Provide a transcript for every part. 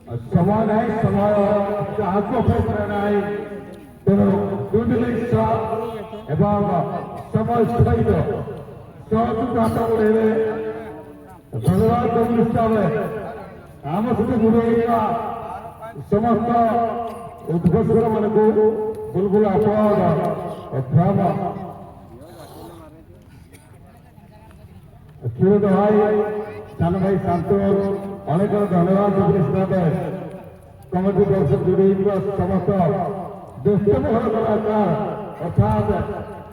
समय नहीं समय କାହାକୁ ଅପେକ୍ଷା ନାହିଁ ତେଣୁ ଦୁଇଟି ଏବଂ ସମୟ ସହିତ ସହଯୋଗ ହାତ ବଢ଼େଇବେ ଧନ୍ୟବାଦ କମ୍ୟୁନିଷ୍ଟ ଭାବେ ଆମ ସହିତ ଗୁରୁଥିବା ସମସ୍ତ ଉଦ୍ଘୋଷକ ମାନଙ୍କୁ ବୁଲବୁଲ ଆପଣଙ୍କ ଧ୍ୟାନ କ୍ଷୀରୋଦ ଭାଇ ସାନ ଭାଇ ସନ୍ତୋଷ ଅନେକ ଧନ୍ୟବାଦ କମିଟି ପରିଷଦ ଯୋଡ଼ିଥିବା ସମସ୍ତ ଦେଶମୁଖର କଳାକାର ଅର୍ଥାତ୍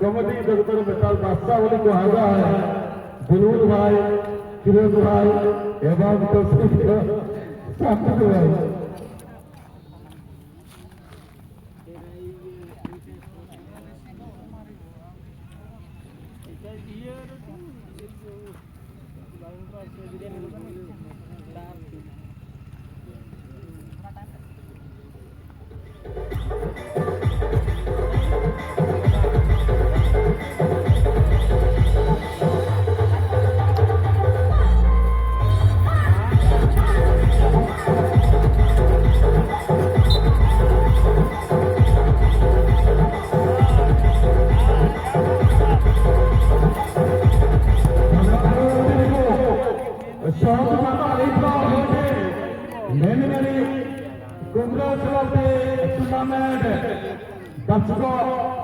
କମିଟି ଜଗତର ବେତାଲ ବାଦଶାହ ବୋଲି କୁହାଯାଏ ବୁଲବୁଲ ଭାଇ କ୍ଷୀରୋଦ ଭାଇ ଏବଂ ସନ୍ତୋଷ ଭାଇ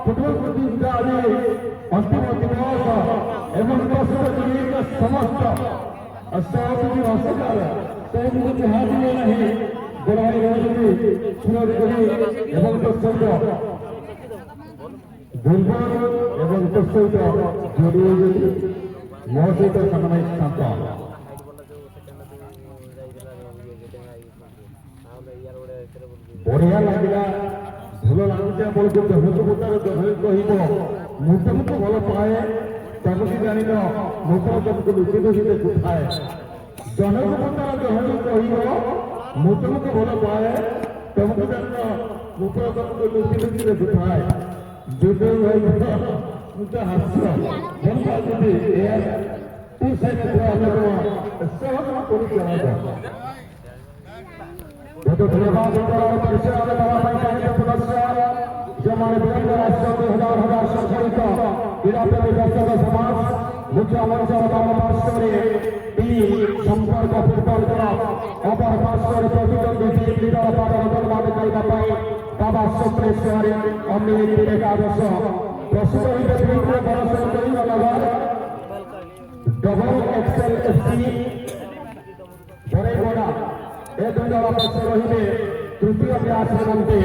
फुटबल प्रतियोगिता आज अंतिम दिवस एवं समस्त सहयोगी अंशदार सहयोग हाथ में नहीं बड़ाई एवं दुर्बल एवं सहित जोड़ी मो सहित समय शांत बढ़िया लगे भल लगुचे बोल देहक गोटार जगह कह ମୁଁ ତମକୁ ଭଲ ପାଏ ତମକୁ ଜାଣିନ ମୁଁ ତ ତମକୁ ଲୁଚି ଲୁଚି ଦେଖୁଥାଏ ଜଣକ ଗୋଟାର ଜଣକୁ କହିବ ମୁଁ ତମକୁ ଭଲ ପାଏ ତମକୁ ଜାଣିନ ମୁଁ ତ ତମକୁ ଲୁଚି ଲୁଚି ଦେଖୁଥାଏ ଯୁଗ ଭାଇ ମୁଁ ତ ହାସ୍ୟ ଭଲ ପାଉଛନ୍ତି ଏହା ତୁ ସେଠି ସହଜ କରିଚାଲ बहुत धन्यवाद परिचय जमाने विरंगर राष्ट्र हजार हजार संख्यित क्रीडाप्रेमी दर्शक समाज मुख्य मंच संपर्क फुटबल क्लब अपर पार्श्वर प्रतिद्वंदी टीम लीडर धन्यवाद करने बाबा शुक्रेश्वर अमृत एकादश प्रस्तुत डबल एक्सएल एफसी बड़ेगड़ा ए दुई दल पक्ष रही तृतीय मैच निमंते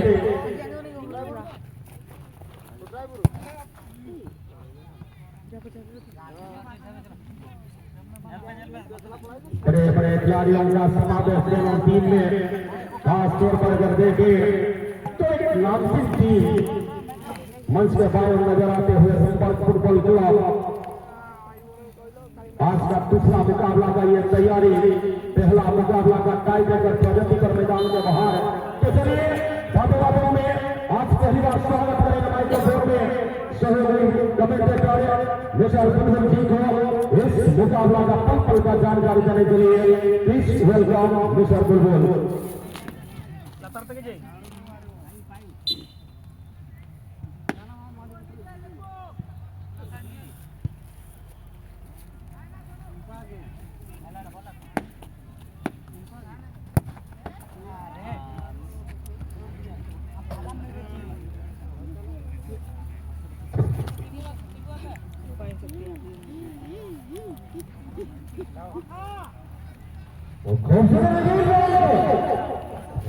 बड़े बड़े खिलाड़ियों का समावेश एवं टीम में खास तौर पर अगर देखें तो एक नामचीन टीम मंच के बाहर नजर आते हुए संपर्क फुटबॉल क्लब आज का दूसरा मुकाबला का ये तैयारी पहला मुकाबला का टाई ब्रेकर प्रगति कर मैदान के बाहर तो चलिए बातों में आज पहली बार स्वागत करेंगे माइक्रोफोन में सहयोगी कमेंटेटर मिस्टर कुंदन जी को इस मुकाबला का पल पल का जानकारी देने के लिए please welcome mister Bulbul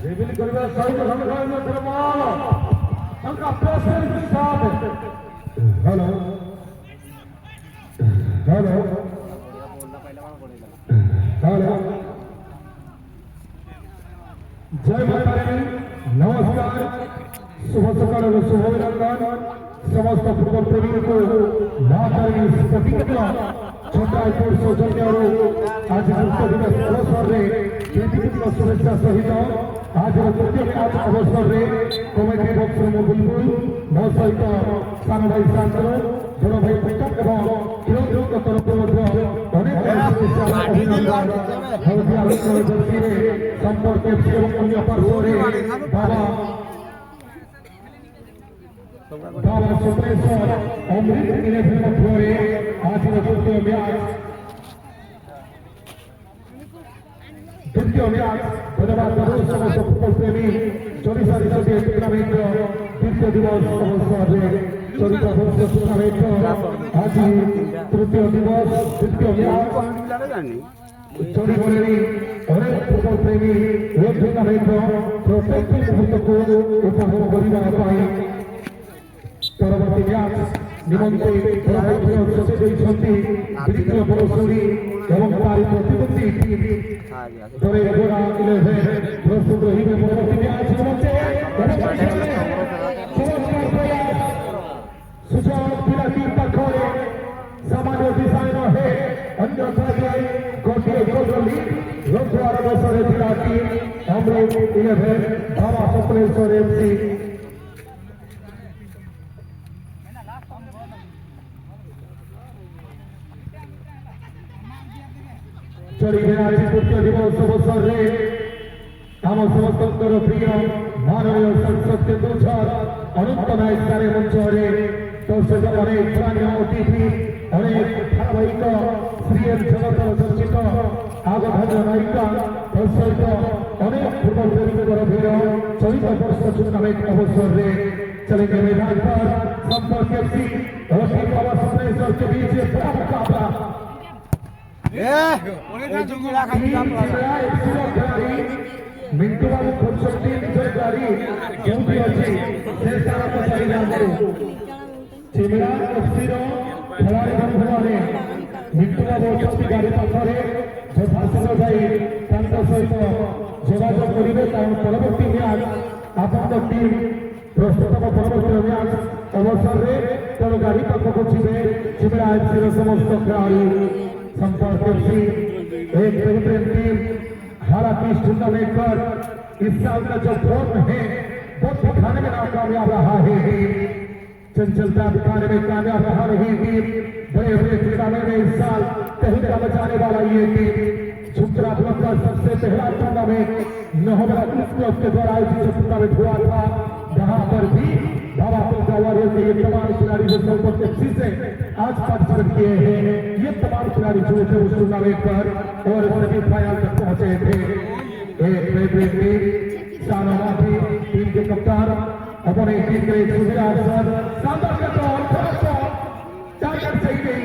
reveal करने सहित में प्रमाण उनका प्रेसिडेंट के साथ हेलो हेलो हेलो जय माता दी नमस्कार शुभ सकाल और शुभ अभिनंदन समस्त फुटबॉल प्रेमी को माता दी प्रतिज्ञा छोटा सौजन्य आज मुक्त दिवस अवसर में शुभेच्छा सहित आज तृतीय मैच अवसर में कमेटी बक्स मो बुलबुल मो सहित सान भाई शांतनु बड़ भाई पिटक और तरफ সম্পর্কে অন্য পার্শ্বরে বাবা সুপ্রেশ্বর অমৃত ইলেভেন ফ্লোরে আজকের দ্বিতীয় ম্যাচ ধন্যবাদ সমস্ত ফুটবল প্রেমী চল্লিশ টুর্নামেন্ট দ্বিতীয় দিবস অবসরে চলিত টুর্নামেন্ট আজ তৃতীয় দিবস দ্বিতীয় ম্যাচ চলিবলেনি অনেক ফুটবল প্রেমী এই টুর্নামেন্ট প্রত্যেকটি মুহূর্তକୁ ଉପଭୋଗ କରିବା ପାଇଁ ପରବର୍ତ୍ତୀ ମ୍ୟାଚ୍ ନିମନ୍ତେ ଯୋଗାଇ ଦେଇଛନ୍ତି ଦ୍ୱିତୀୟ ପରଶୁରୀ ଏବଂ ତାରି ପ୍ରତିଦ୍ୱନ୍ଦ୍ୱୀ ଟିମ୍ ଦଳେ ଗୋରା ଇଲେଭେନ୍ ପ୍ରସ୍ତୁତ ରହିବେ ପରବର୍ତ୍ତୀ ମ୍ୟାଚ୍ ନିମନ୍ତେ ସୁଯୋଗ ପିଲାଟି ପାଖରେ ସାମାନ୍ୟ ଡିଜାଇନ ହେ ଅନ୍ୟଥାରେ ଗୋଟିଏ ଗୋଲ ଲିଡ୍ ରହୁଥିବାର ଦେଶରେ ଥିଲା ଟିମ୍ ଅମୃତ ଇଲେଭେନ୍ ବାବା ସପ୍ଲେଶ୍ୱର ଏଫ୍ସି चलिए आज तृतीय दिवस अवसर आम समस्त प्रिय माननीय संसद केन्दुझर अनंत नायक कार्य मंच दर्शक अनेक स्थानीय अतिथि अनेक धारावाहिक सीरियल जगत चर्चित आगभद्र नायिका सहित अनेक फुटबल प्रेमी भीड़ चलित वर्ष टूर्नामेंट अवसर चलेंगे मैदान पर संपर्क एफसी और टीम बाबा सप्लेश्वर के बीच बड़ा मुकाबला मिंटू बाबू खुद शक्ति विजय गाड़ी क्योंकि अच्छी से सारा पचाई जाते चिमड़ा एफसी रो खिलाड़ी बंधुआने मिंटू बाबू शक्ति गाड़ी पाखरे यथाशीघ्र जाई तांको सहित जोगाजोग करिवे तार परवर्ती मैच आपन टीम प्रस्तुत परवर्ती मैच अवसर रे तेणु गाड़ी पाखको छिबे चिमड़ा एफसी रो समस्त खिलाड़ी संपर्क एफसी एक बेहतरीन टीम हालांकि इस टूर्नामेंट पर इस साल का जो फॉर्म है वो दिखाने में नाकामयाब रहा है चंचलता दिखाने में कामयाब रहा रही टीम बड़े बड़े टूर्नामेंट में इस साल तहलका मचाने वाला ये टीम छुट्टा क्लब का सबसे पहला टूर्नामेंट नवंबर क्लब के द्वारा आयोजित टूर्नामेंट हुआ था जहां पर भी बाबा वॉरियर के ये तमाम खिलाड़ी जो संपर्क एफसी से आज पार्टिसिपेट किए हैं ये तमाम खिलाड़ी जुड़े थे उस टूर्नामेंट पर और सेमीफाइनल तक पहुंचे थे एक बेहतरीन टीम शानवाजी टीम के कप्तान अपने टीम के सुविधा सर शानदार का बॉल टारगेट सही गई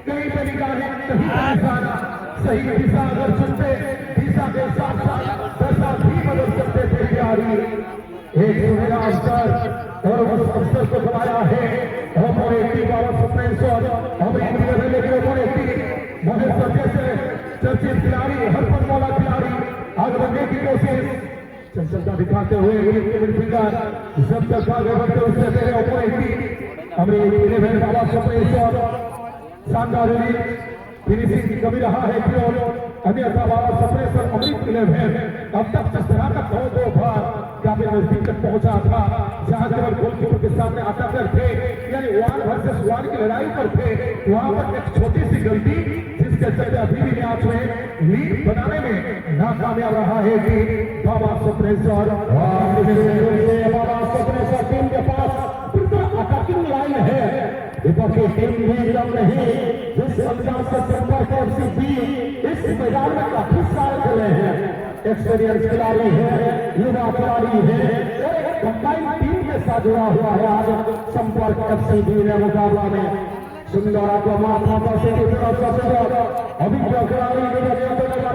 कहीं पे निकाले कहीं पे निशाना सही दिशा अगर चुनते दिशा के साथ साथ दशा भी मदद करते थे यारी एक सुविधा अवसर और उस अवसर को बनाया है हमारे टीम बाबा सप्लेश्वर अमृत इलेवन के हमारे टीम महेश्वर जैसे चर्चित खिलाड़ी हरपन वाला खिलाड़ी आगे बढ़ने की कोशिश चंचलता दिखाते हुए मिडफील्डर जब तक आगे बढ़ते उससे पहले हमारे टीम अमृत इलेवन बाबा सप्लेश्वर शानदार फिनिशिंग की कमी रहा है केवल अन्यथा बाबा सप्लेश्वर अमृत इलेवन अब तक जिस तरह का दो बार काफी नजदीक तक पहुंचा था जहां केवल गोलकीपर के सामने अटैकर थे यानी 1 वर्सेस 1 की लड़ाई पर थे वहां पर एक छोटी सी गलती जिसके चलते अभी भी मैच में लीड बनाने में नाकामयाब रहा है कि बाबा सप्लेश्वर टीम के पास बिल्कुल अटैकिंग लाइन है विपक्षी टीम भी एकदम नहीं जिस अंदाज से संपर्क एफसी भी इस मैदान में काफी सारे खेले हैं एक्सपीरियंस खिलाड़ी है युवा खिलाड़ी है कंबाइन टीम के साथ जुड़ा हुआ है आज संपर्क एफसी भी ने मुकाबला में सुंदरा को माथा पासे की तरफ सबसे अभिज्ञ खिलाड़ी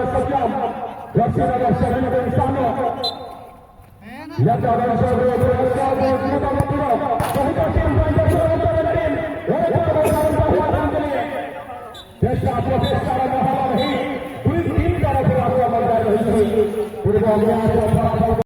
सज्जम रक्षण के इंसानों पूरी टीम का